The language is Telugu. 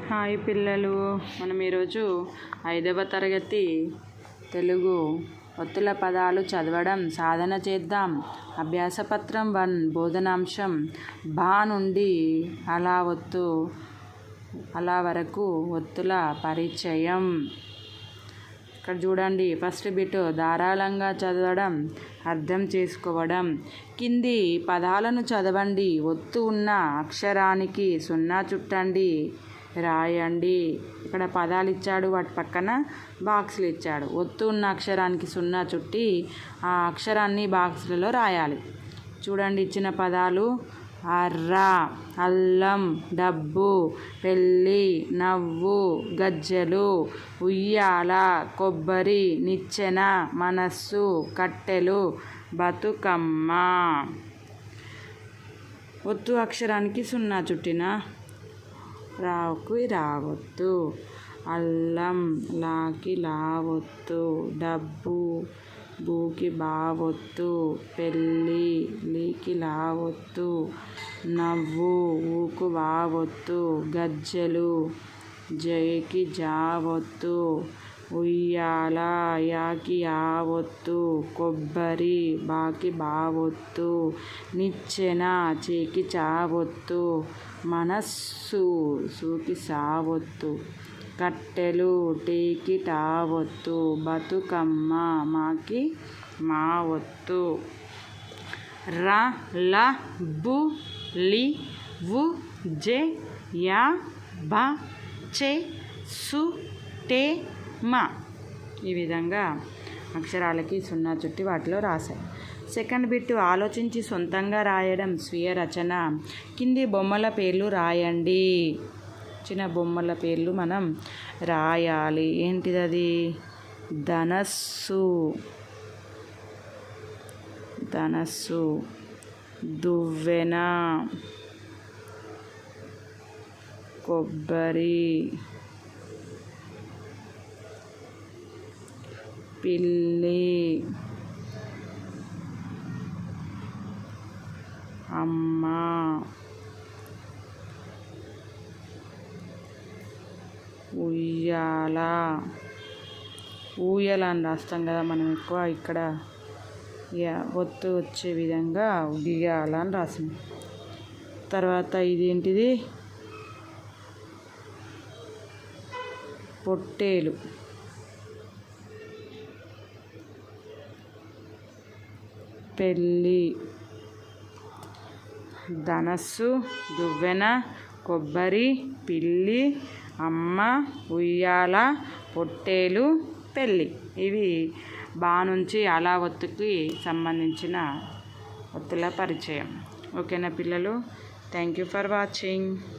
హాయ్ పిల్లలు, మనం ఈరోజు 5వ తరగతి తెలుగు ఒత్తుల పదాలు చదవడం సాధన చేద్దాం. అభ్యాసపత్రం 1 బోధనాంశం బా నుండి అలా వరకు ఒత్తుల పరిచయం. ఇక్కడ చూడండి, ఫస్ట్ బిట్ ధారాళంగా చదవడం, అర్థం చేసుకోవడం. కింది పదాలను చదవండి. ఒత్తు ఉన్న అక్షరానికి 0 చుట్టండి, రాయండి. ఇక్కడ పదాలు ఇచ్చాడు, వాటి పక్కన బాక్సులు ఇచ్చాడు. ఒత్తు ఉన్న అక్షరానికి 0 చుట్టి ఆ అక్షరాన్ని బాక్సులలో రాయాలి. చూడండి, ఇచ్చిన పదాలు: అర్ర, అల్లం, డబ్బు, పెళ్ళి, నవ్వు, గజ్జెలు, ఉయ్యాల, కొబ్బరి, నిచ్చెన, మనస్సు, కట్టెలు, బతుకమ్మ. ఒత్తు అక్షరానికి 0 చుట్టిన రాకి రావొత్తు, అల్లం లాకి లావొత్తు, డబ్బు బూకి బావొత్తు, పెళ్ళి లీకి లావొత్తు, నవ్వు ఊకు వావొత్తు, గజ్జెలు జైకి జావొత్తు, ఉయ్యాల యాకి యావొత్తు, కొబ్బరి బాకి బావొత్తు, నిచ్చెన చీకి చావొత్తు, మనస్సు సూకి సావొత్తు, కట్టెలు టీకి టావొత్తు, బతుకమ్మ మాకి మావొత్తు. ర ల బు లి వు జె యా బ చె సు టే మ. ఈ విధంగా అక్షరాలకి 0 చుట్టి వాటిలో రాశాయి. సెకండ్ బిట్ ఆలోచించి సొంతంగా రాయడం, స్వీయ రచన. కింది బొమ్మల పేర్లు రాయండి. చిన్న బొమ్మల పేర్లు మనం రాయాలి. ఏంటిది? ధనస్సు, ధనస్సు, దువ్వెన, కొబ్బరి, పిల్లి, అమ్మ, ఉయ్యాల. ఊయల అని రాస్తాం కదా మనం ఎక్కువ, ఇక్కడ ఒత్తు వచ్చే విధంగా ఉయ్యాల అని రాసాం. తర్వాత ఇదేంటిది? పొట్టేలు, పెళ్ళి, ధనస్సు, దువ్వెన, కొబ్బరి, పిల్లి, అమ్మ, ఉయ్యాల, పొట్టేలు, పెళ్ళి. ఇవి బా నుంచి అలా ఒత్తుకి సంబంధించిన ఒత్తుల పరిచయం. ఓకేనా పిల్లలు? Thank you for watching.